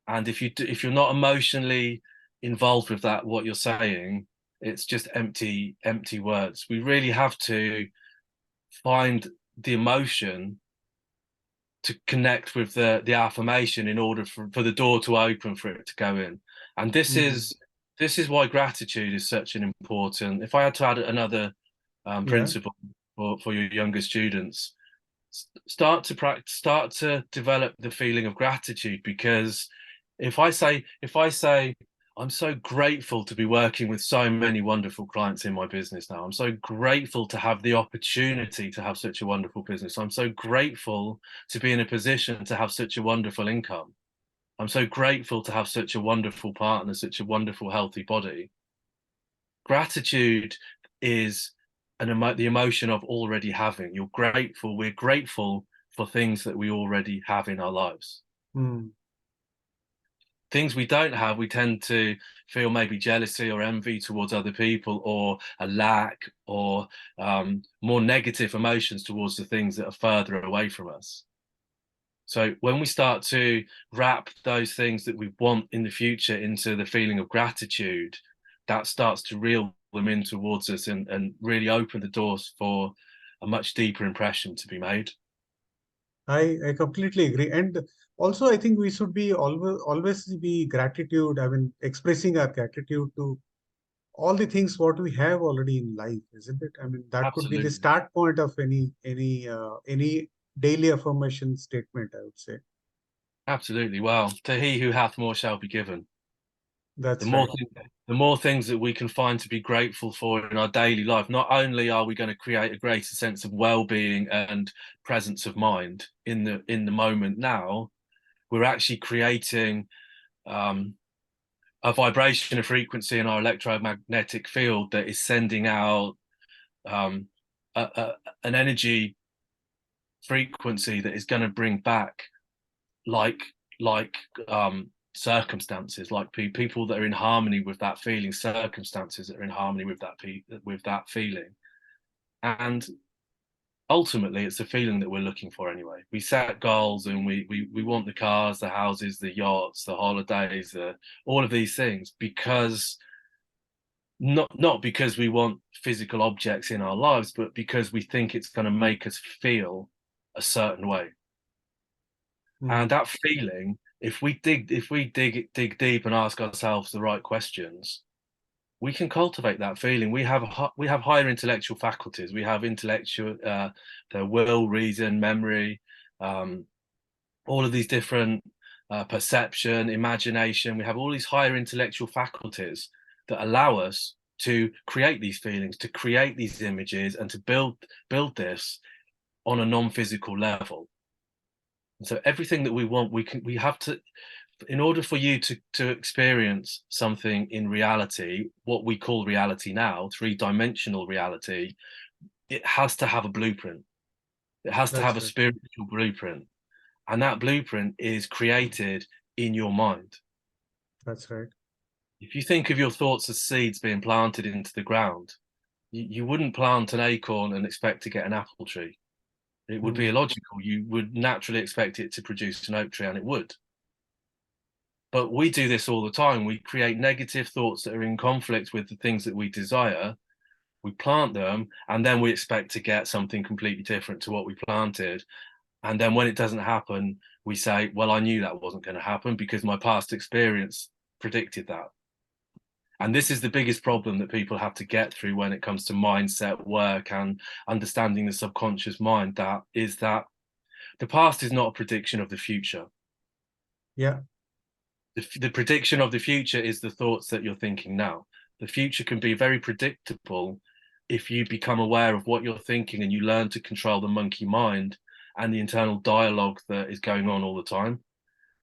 and if you're not emotionally involved with that, what you're saying, it's just empty words. We really have to find the emotion to connect with the affirmation in order for the door to open for it to go in. And this is why gratitude is such an important. If I had to add another principle for your younger students, start to develop the feeling of gratitude. Because if I say I'm so grateful to be working with so many wonderful clients in my business now, I'm so grateful to have the opportunity to have such a wonderful business, I'm so grateful to be in a position to have such a wonderful income, I'm so grateful to have such a wonderful partner, such a wonderful healthy body. Gratitude is the emotion of already having. We're grateful for things that we already have in our lives. Things we don't have, we tend to feel maybe jealousy or envy towards other people, or a lack, or more negative emotions towards the things that are further away from us. So when we start to wrap those things that we want in the future into the feeling of gratitude, that starts to reel them in towards us and really open the doors for a much deeper impression to be made.
I completely agree. And also, I think we should be always be gratitude. I mean, expressing our gratitude to all the things what we have already in life, isn't it? I mean, that could be the
Absolutely.
start point of any daily affirmation statement, I would say.
Absolutely. Well, to he who hath more shall be given.
That's right.
The more things that we can find to be grateful for in our daily life, not only are we going to create a greater sense of well-being and presence of mind in the moment now, we're actually creating a vibration, a frequency in our electromagnetic field that is sending out an energy frequency that is going to bring back like circumstances, like people that are in harmony with that feeling, circumstances that are in harmony with that feeling. And ultimately it's the feeling that we're looking for anyway. We set goals and we want the cars, the houses, the yachts, the holidays, all of these things, because not because we want physical objects in our lives, but because we think it's going to make us feel a certain way. And that feeling, if we dig deep and ask ourselves the right questions, we can cultivate that feeling. We have higher intellectual faculties. We have intellectual, the will, reason, memory, all of these different perception, imagination. We have all these higher intellectual faculties that allow us to create these feelings, to create these images, and to build this on a non-physical level. And so everything that we want, we have to, in order for you to experience something in reality, what we call reality now, three-dimensional reality, it has to have a blueprint. It has to have a spiritual blueprint. And that blueprint is created in your mind.
That's right.
If you think of your thoughts as seeds being planted into the ground, you wouldn't plant an acorn and expect to get an apple tree. It would be illogical. You would naturally expect it to produce an oak tree, and it would. But we do this all the time. We create negative thoughts that are in conflict with the things that we desire. We plant them, and then we expect to get something completely different to what we planted. And then when it doesn't happen, we say, well, I knew that wasn't going to happen because my past experience predicted that. And this is the biggest problem that people have to get through when it comes to mindset work and understanding the subconscious mind. That is that the past is not a prediction of the future.
Yeah.
The prediction of the future is the thoughts that you're thinking now. The future can be very predictable if you become aware of what you're thinking and you learn to control the monkey mind and the internal dialogue that is going on all the time.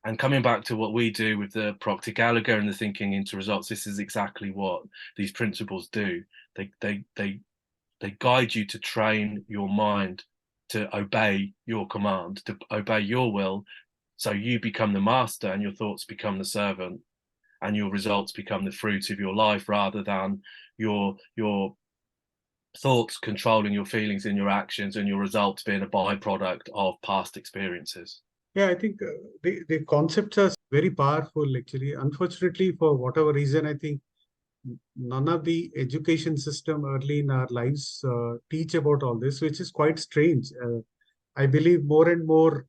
And coming back to what we do with the Proctor Gallagher and the thinking into results, this is exactly what these principles do. They guide you to train your mind to obey your command, to obey your will. So you become the master and your thoughts become the servant and your results become the fruit of your life, rather than your thoughts controlling your feelings and your actions and your results being a byproduct of past experiences.
Yeah, I think the concepts are very powerful, actually. Unfortunately, for whatever reason, I think none of the education system early in our lives teach about all this, which is quite strange. I believe more and more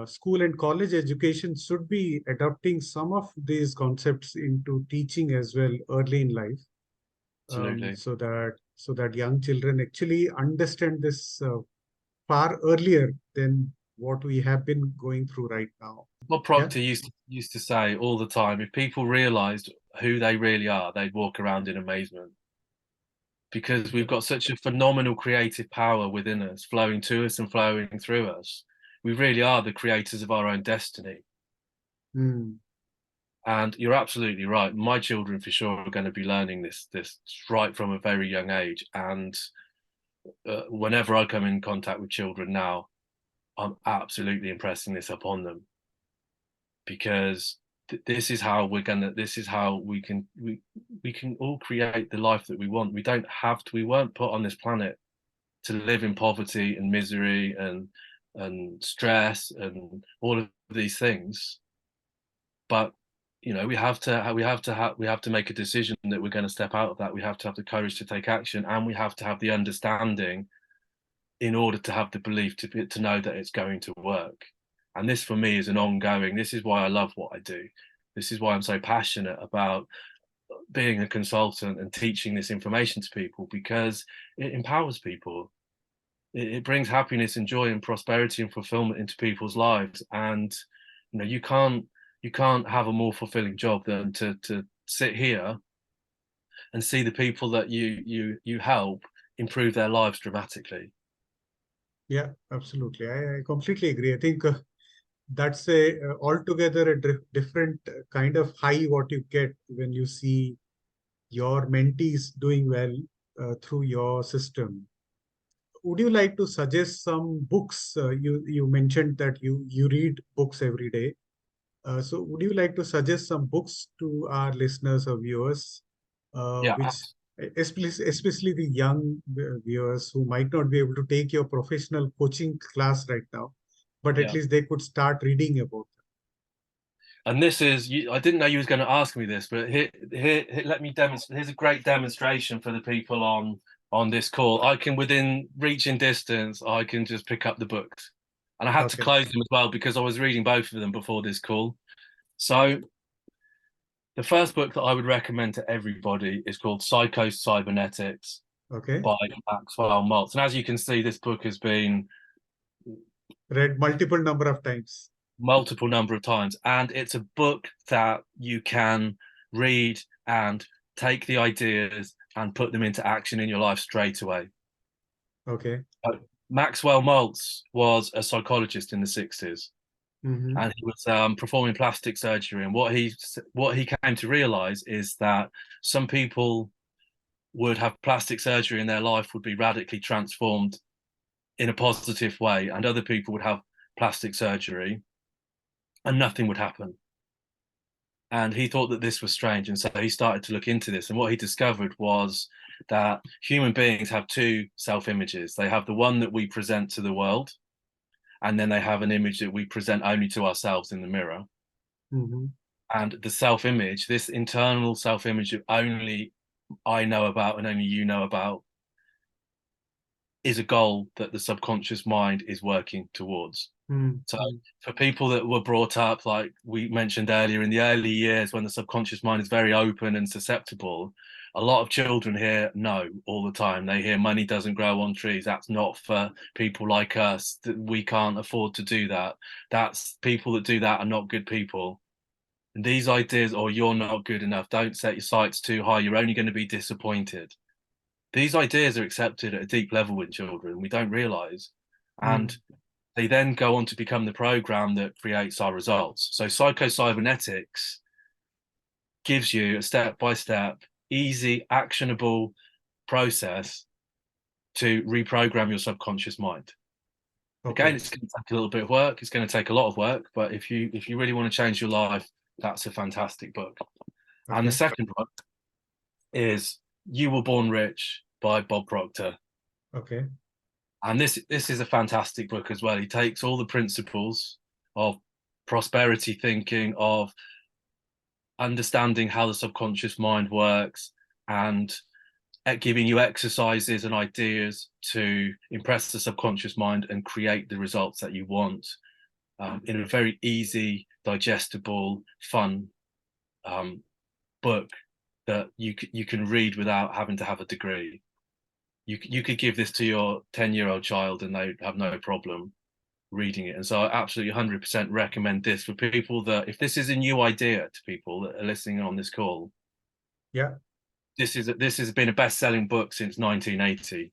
school and college education should be adopting some of these concepts into teaching as well early in life,
Absolutely.
so that young children actually understand this far earlier than what we have been going through right now.
What
Yeah.
Proctor used to say all the time, if people realized who they really are, they'd walk around in amazement. Because we've got such a phenomenal creative power within us, flowing to us and flowing through us. We really are the creators of our own destiny.
Mm.
And you're absolutely right. My children for sure are going to be learning this right from a very young age. And whenever I come in contact with children now, I'm absolutely impressing this upon them, because this is how we can all create the life that we want. We weren't put on this planet to live in poverty and misery and stress and all of these things. But we have to make a decision that we're going to step out of that. We have to have the courage to take action, and we have to have the understanding in order to have the belief to know that it's going to work. And this for me is an ongoing. This is why I love what I do. This is why I'm so passionate about being a consultant and teaching this information to people, because it empowers people. It brings happiness and joy and prosperity and fulfillment into people's lives. And you can't have a more fulfilling job than to sit here and see the people that you help improve their lives dramatically.
Yeah, absolutely. I completely agree. I think that's a altogether a different kind of high what you get when you see your mentees doing well through your system. Would you like to suggest some books? You mentioned that you read books every day. So would you like to suggest some books to our listeners or viewers,
Yeah,
which especially the young viewers who might not be able to take your professional coaching class right now, but at
yeah.
least they could start reading about them?
And this is, I didn't know you was going to ask me this, but here let me demonstrate. Here's a great demonstration for the people on this call. I can, within reaching distance, I can just pick up the books, and I had to
Okay.
close them as well because I was reading both of them before this call. So the first book that I would recommend to everybody is called Psycho-Cybernetics
Okay.
by Maxwell Maltz. And as you can see, this book has been
Read multiple number of times.
multiple number of times, and it's a book that you can read and take the ideas and put them into action in your life straight away.
Okay.
Maxwell Maltz was a psychologist in the 60s,
Mm-hmm.
and he was performing plastic surgery. And what he came to realize is that some people would have plastic surgery and their life would be radically transformed in a positive way, and other people would have plastic surgery and nothing would happen. And he thought that this was strange, and so he started to look into this. And what he discovered was that human beings have two self-images. They have the one that we present to the world, and then they have an image that we present only to ourselves in the mirror.
Mm-hmm.
And the self-image, this internal self-image that only I know about and only you know about, is a goal that the subconscious mind is working towards.
Mm-hmm.
So for people that were brought up, like we mentioned earlier, in the early years when the subconscious mind is very open and susceptible, a lot of children hear no all the time. They hear money doesn't grow on trees. That's not for people like us. That we can't afford to do that. That's people that do that are not good people. And these ideas, or you're not good enough, don't set your sights too high, you're only going to be disappointed. These ideas are accepted at a deep level in children. We don't realize. And they then go on to become the program that creates our results. So psycho-cybernetics gives you a step-by-step, easy, actionable process to reprogram your subconscious mind.
Okay.
Again, it's going to take a little bit of work. It's going to take a lot of work, but if you really want to change your life, that's a fantastic book. And the
Okay.
second book is You Were Born Rich by Bob Proctor.
Okay.
And this is a fantastic book as well. He takes all the principles of prosperity thinking, of understanding how the subconscious mind works, and at giving you exercises and ideas to impress the subconscious mind and create the results that you want. in a very easy, digestible, fun book that you can read without having to have a degree. You could give this to your 10-year-old child and they have no problem reading it. And so I absolutely 100% recommend this for people that, if this is a new idea to people that are listening on this call,
Yeah.
this has been a best-selling book since 1980.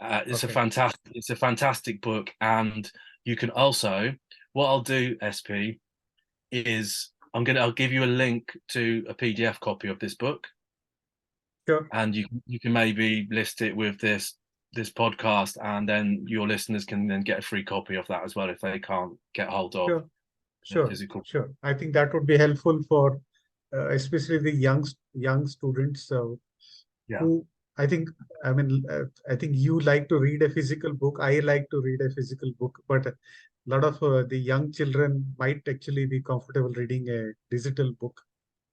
It's
Okay.
a fantastic book. And you can also, what I'll do, SP, is I'll give you a link to a PDF copy of this book,
Sure.
and you can maybe list it with this podcast, and then your listeners can then get a free copy of that as well if they can't get hold of
Sure.
the
Sure.
physical.
Sure. I think that would be helpful for especially the young students
Yeah.
who I think I think you like to read a physical book. I like to read a physical book, but a lot of the young children might actually be comfortable reading a digital book.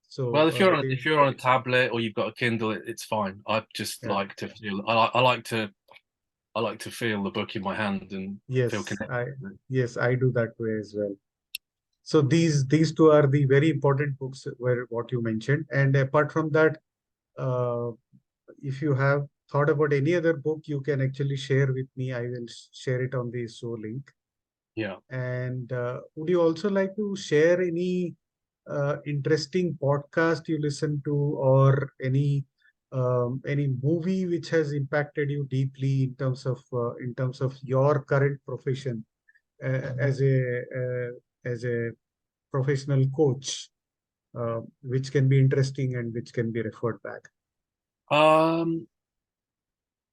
So
Well, if you're on a tablet or you've got a Kindle, it's fine. I just
yeah,
like to feel. I like to feel the book in my hand and feel
yes,
connected
I
with it.
yes I do that way as well. So these two are the very important books where what you mentioned. And apart from that, uh, if you have thought about any other book, you can actually share with me. I will share it on the show link.
Yeah.
And would you also like to share any interesting podcast you listen to, or any movie which has impacted you deeply in terms of your current profession as a professional coach, which can be interesting and which can be referred back?
Um,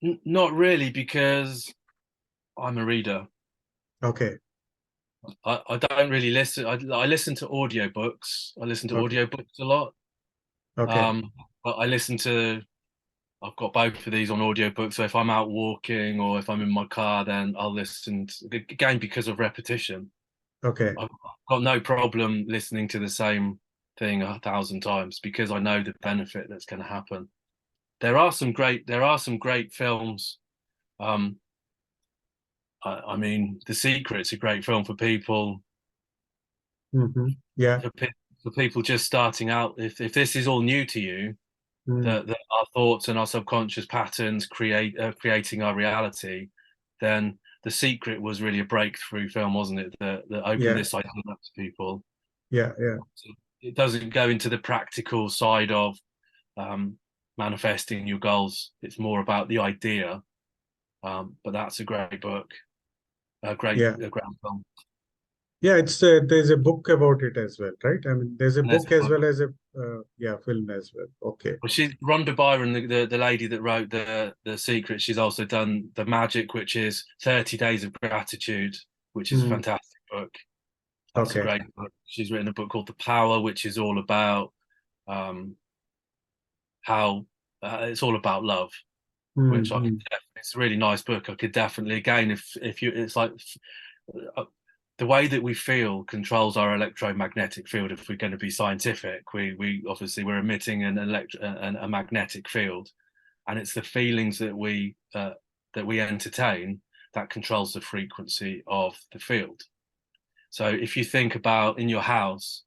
Not really, because I'm a reader.
Okay.
I don't really listen. I listen to audiobooks. I listen to
Okay.
audiobooks a lot.
Okay.
But I've got both of these on audiobooks. So if I'm out walking or if I'm in my car, then I'll listen again, because of repetition.
Okay.
I've got no problem listening to the same thing 1,000 times because I know the benefit that's going to happen. There are some great films. Um, I mean, The Secret's a great film for people
Yeah.
for people just starting out. If this is all new to you,
Mm.
that our thoughts and our subconscious patterns creating our reality, then The Secret was really a breakthrough film, wasn't it? That opened
Yeah.
this idea up to people.
Yeah. Yeah.
It doesn't go into the practical side of um, manifesting your goals. It's more about the idea. But that's a great book,
Yeah.
a great film.
Yeah. It's there's a book about it as well, right? I mean, there's a
And there's
book
a
as
book.
well as a yeah, film as well. Okay.
Well, she's Rhonda Byron, the lady that wrote the Secret. She's also done The Magic, which is 30 Days of Gratitude, which is a
Mm.
fantastic book. That's a
Okay.
great book. She's written a book called The Power, which is all about um, how it's all about love. Which
Mm.
it's a really nice book. I could definitely, again, if you, it's like uh, the way that we feel controls our electromagnetic field. If we're going to be scientific, we obviously we're emitting a magnetic field, and it's the feelings that we entertain that controls the frequency of the field. So if you think about in your house,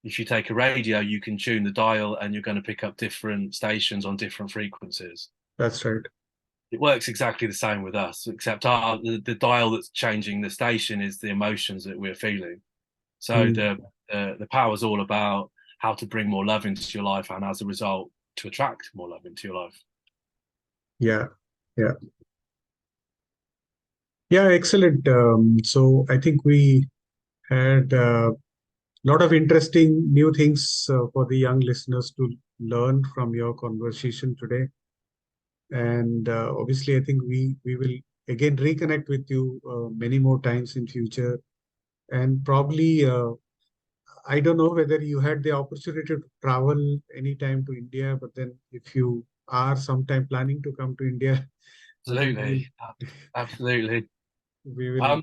if you take a radio, you can tune the dial and you're going to pick up different stations on different frequencies.
That's right.
It works exactly the same with us, except the dial that's changing the station is the emotions that we're feeling. So
Mm.
the power is all about how to bring more love into your life, and as a result, to attract more love into your life.
Yeah. Yeah. Yeah. Excellent. So I think we had a lot of interesting new things for the young listeners to learn from your conversation today. And obviously, I think we will again reconnect with you many more times in future. And probably, I don't know whether you had the opportunity to travel anytime to India, but then if you are sometime planning to come to India, I think
Absolutely, absolutely.
we will.
Um,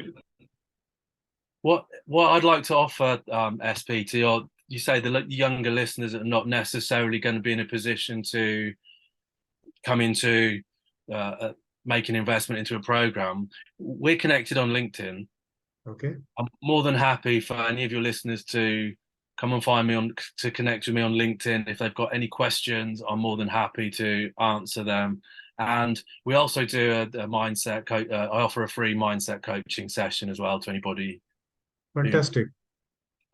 what I'd like to offer, SP, to you say the younger listeners that are not necessarily going to be in a position to come into uh, make an investment into a program. We're connected on LinkedIn.
Okay.
I'm more than happy for any of your listeners to come and find me to connect with me on LinkedIn. If they've got any questions, I'm more than happy to answer them. And we also do a mindset I offer a free mindset coaching session as well to anybody who,
Fantastic.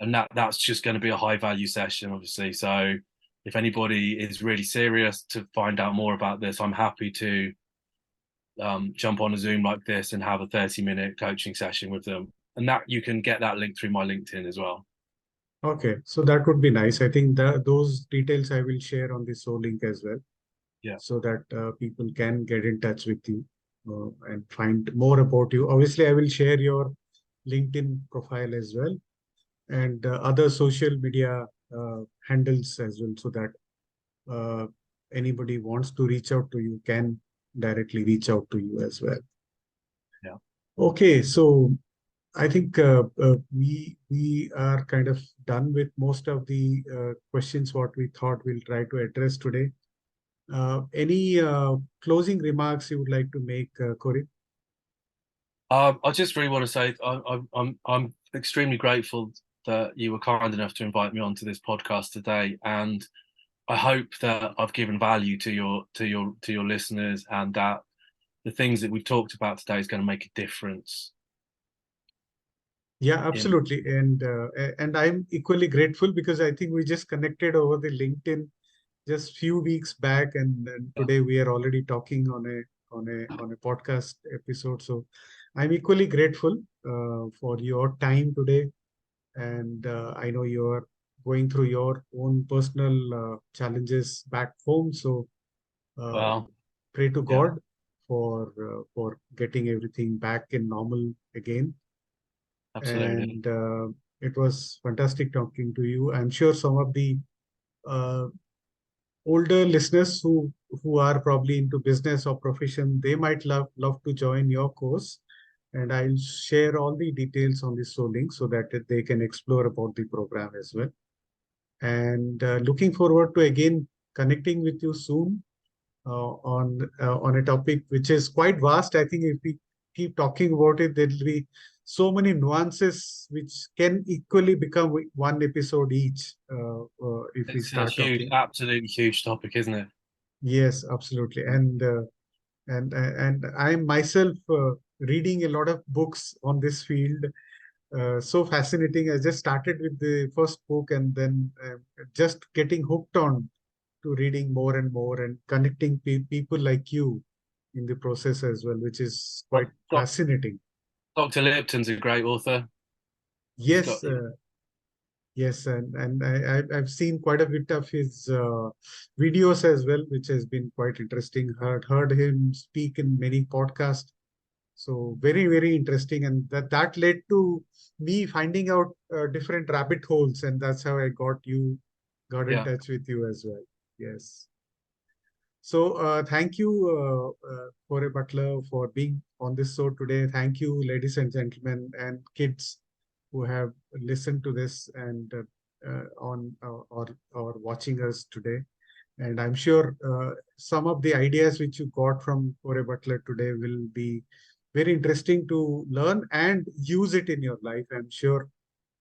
and that's just going to be a high value session, obviously. So if anybody is really serious to find out more about this, I'm happy to jump on a Zoom like this and have a 30-minute coaching session with them. And that you can get that link through my LinkedIn as well.
Okay, so that would be nice. I think those details I will share on the show link as well,
Yeah.
so that people can get in touch with you and find more about you. Obviously, I will share your LinkedIn profile as well, and other social media handles as well, so that uh, anybody wants to reach out to you can directly reach out to you as well.
Yeah.
Okay, so I think we are kind of done with most of the questions what we thought we'll try to address today. Any closing remarks you would like to make, Corey?
I just really want to say I'm extremely grateful that you were kind enough to invite me onto this podcast today, and I hope that I've given value to your listeners, and that the things that we've talked about today is going to make a difference.
Yeah, absolutely. And I'm equally grateful because I think we just connected over the LinkedIn just few weeks back, and today we are already talking on a podcast episode. So I'm equally grateful for your time today, and I know you're going through your own personal challenges back home. So uh,
Well,
pray to
yeah,
God for getting everything back in normal again.
absolutely.
And it was fantastic talking to you. I'm sure some of the uh, older listeners who are probably into business or profession, they might love to join your course. And I'll share all the details on this show link so that they can explore about the program as well. And looking forward to again connecting with you soon on a topic which is quite vast. I think if we keep talking about it, there'll be so many nuances which can equally become one episode each if we
It's a
start
huge,
talking.
absolutely huge topic, isn't it?
Yes, absolutely. And I'm myself reading a lot of books on this field. So fascinating. I just started with the first book and then just getting hooked on to reading more and more and connecting people like you in the process as well, which is quite
Well,
fascinating.
Dr. Lipton's a great author. He's got
Yes, yes, I've seen quite a bit of his videos as well, which has been quite interesting. Heard him speak in many podcasts. So very interesting, and that led to me finding out different rabbit holes, and that's how I got in
yeah.
touch with you as well. Yes. So thank you, Kore Butler, for being on this show today. Thank you, ladies and gentlemen, and kids who have listened to this and on or watching us today. And I'm sure some of the ideas which you got from Kore Butler today will be very interesting to learn and use it in your life. I'm sure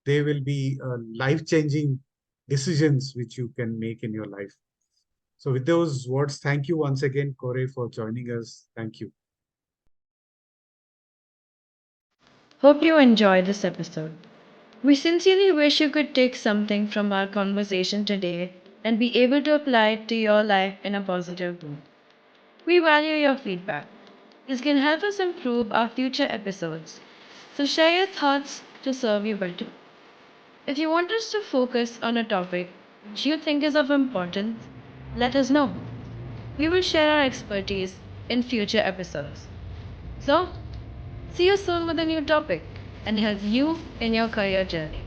they will be life-changing decisions which you can make in your life. So with those words, thank you once again, Corey, for joining us. Thank you.
Hope you enjoyed this episode. We sincerely wish you could take something from our conversation today and be able to apply it to your life in a positive way. We value your feedback. This can help us improve our future episodes. So share your thoughts to serve you better. If you want us to focus on a topic which you think is of importance, let us know. We will share our expertise in future episodes. So, see you soon with a new topic and help you in your career journey.